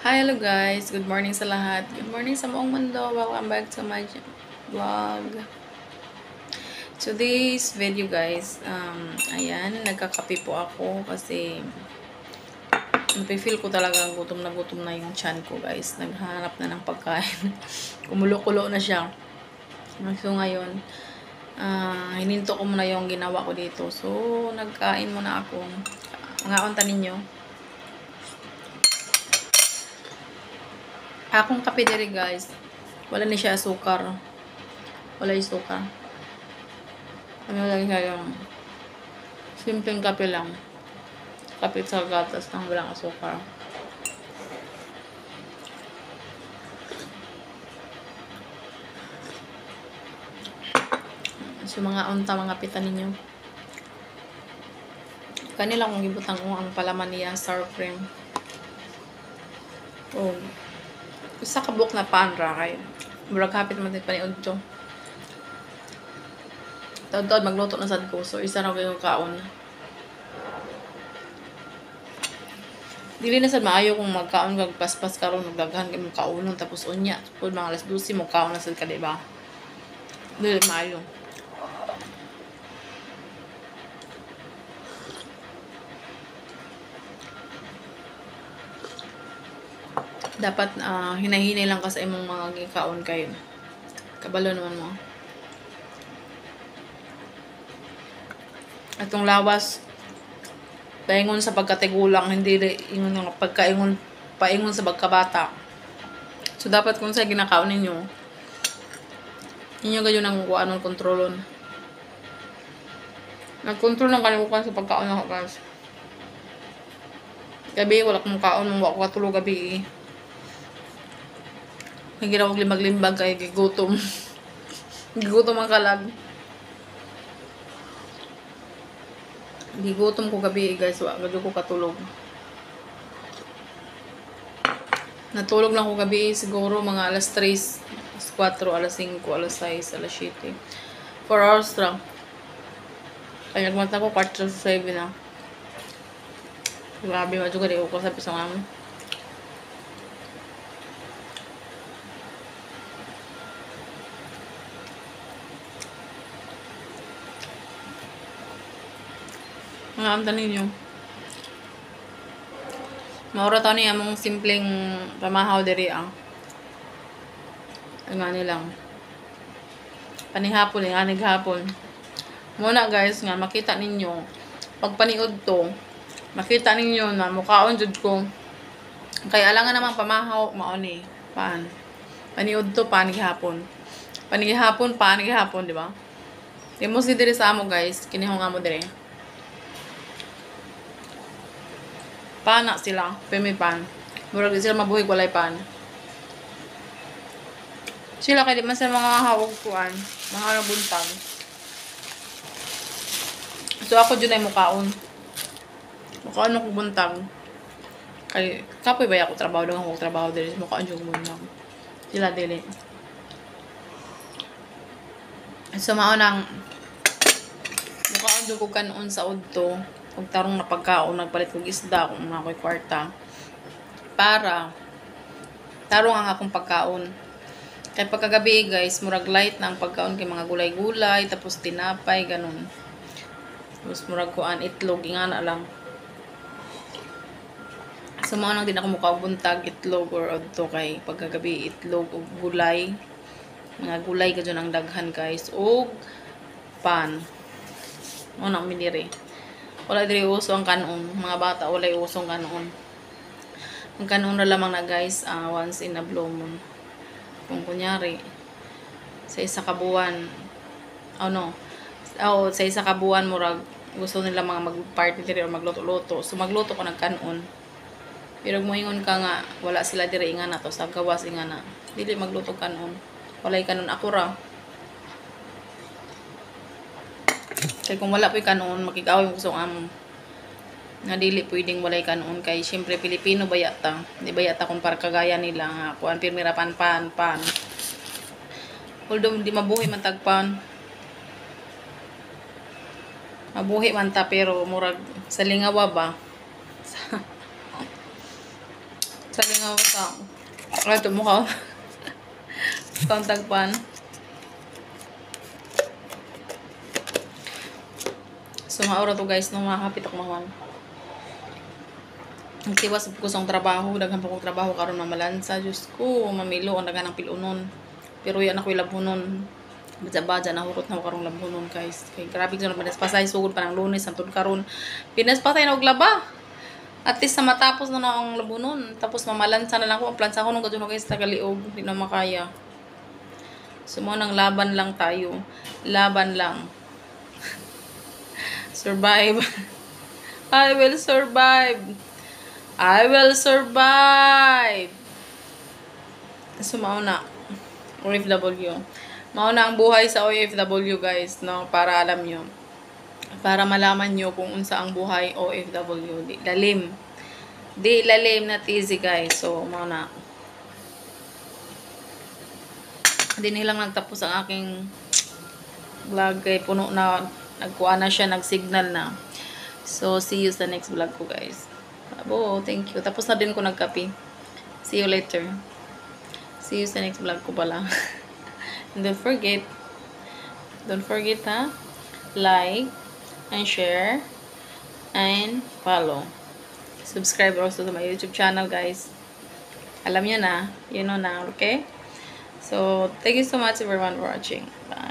Hi, hello guys. Good morning sa lahat. Good morning sa buong mundo. Welcome back to my vlog. Today's video guys, ayan, nagkakape po ako kasi napifeel ko talaga gutom na yung tiyan ko guys. Naghanap na ng pagkain. Kumulo-kulo na siya. So ngayon, hininto ko muna yung ginawa ko dito. So, nagkain muna ako. Mga unta ninyo. Akong kape diri guys, wala ni siya asukar. Wala yung asukar. Ano lang siya yung simpleng kape lang. Kape sa gatas ng walang asukar. So mga unta, mga pita ninyo. Kanila kung gibutang ko ang palaman niya, sour cream. Oh. Isa ka buok na panra kay murag hapit man pa ni Udto. Taod-taod magluto na sad ko. So isa ra ko kaon. Dili na sad maayo kung magkaon kag paspas karon nagdaghan kay mo kaunon tapos unya. Pud mga alas 12 mo kaon na sad ka, di ba? Dili maayo. Dapat hinahinay lang ka sa imong mga gikaon kayo. Kabalo naman mo. Atong lawas paingon sa pagkatigulang, hindi ingon nga pagkaingon paingon sa pagkabata. So dapat kung sa ginakaon ninyo, inyo gayon ang kuanon kontrolon. Nagkontrol ng kalimukan sa pagkaon ako guys. Gabi wala kong kaon, mong wako katulog gabi. Hindi na limbag-limbag kay gigutom. Gigutom ang kalag. Gigutom ko gabi guys, wala ko katulog. Natulog lang ko gabi siguro mga alas 3, alas 4, alas 5, alas 6, alas 7. 4 hours lang. Kaya nagmata ko 4:07 na. Grabe, madyo ka di ko sa pisang amo. Mga amta ninyo. Maura tao niya mong simpleng pamahaw diri ang. Ang nga nilang. Panihapon, yung anig hapon. Muna guys, nga makita ninyo. Pag paniod to, makita ninyo na mukhaon jud ko. Kaya alangan naman pamahaw, maoni. Paan. Paniod to, panig hapon. Panig hapon, di ba? Demo si diri sa amo guys, kinihong amo diri. Pana sila, pemipan. Murag sila mabuhig walay pan. Sila kay di man sa mga hawag kuan, mga buntag. So ako dyan ay mukaon. Mukaon ako buntag. Kay kapoy ba ako trabaho doon ako trabaho diri mukaon jud buntag. Sila dili. So mao nang mukaon jud ko kanon sa udto. Ug tarong na pagkaon nagpalit kog isda kung ako'y kwarta. Para tarong ang akong pagkaon. Kay pagkagabi guys, murag light na ang pagkaon kay mga gulay-gulay, tapos tinapay, ganun. Tapos murag kuan itlog, ingana lang. So mga nang din ako mukabuntag itlog or adto kay pagkagabi itlog o gulay. Mga gulay ka dyan ang daghan guys. O pan. O nang minire. Wala diri uso ang kanon. Mga bata wala usong kanon. Ang kanon na lamang na guys, once in a blue moon. Kung kunyari, sa isa ka buwan, sa isa ka buwan, murag, gusto nila mga mag-party diri o magluto-luto. So, magluto ko ng kanon. Pero moingon ka nga, wala sila diri nga na to, sa gawas nga na. Dili magluto kanon. Walay kanon ako ra. Kaya kung wala po yung kanon, makikawin mo gusto ang nga dili pwedeng walay kanon kay syempre Pilipino bayata di bayata kung para kagaya nila nga kuan pirmira pan although di mabuhi man tagpan mabuhi man ta pero murag sa lingawa ba Sabi nga sa ito mukha. Kontagpan. So, maura to guys, nung makakapit ako maman. Nagtiwas ko sa trabaho, daghan pa kong trabaho karon mamalansa. Diyos ko, mamilo, ang daghan ng pilunon. Pero yan ako ilabunon. Badya-badya, nahurot na ako karong labunon guys. Kaya grabe ko na pinaspasay, sugod pa ng Lunes, antod karon. Pinaspasay na og laba. At least na matapos na ang labunon. Tapos mamalansa na lang ako. Ang plansa ko nung gadyo guys, tagaliog. Hindi na makaya. So, mo nang laban lang tayo. Laban lang. Survive. I will survive. I will survive. So, mauna. OFW. Mauna ang buhay sa OFW, guys, no? Para alam nyo. Para malaman nyo kung unsa ang buhay OFW. Di lalim. Di lalim na easy, guys. So, mauna. Hindi nilang nagtapos ang aking vlog. Kay puno na. Nagkuha na siya. Nag-signal na. So, see you sa next vlog ko, guys. Abo, thank you. Tapos na din ko nagkape. See you later. See you sa next vlog ko pala. And don't forget ha, like, and share, and follow. Subscribe also to my YouTube channel, guys. Alam nyo na, you know na, okay? So, thank you so much everyone for watching. Bye.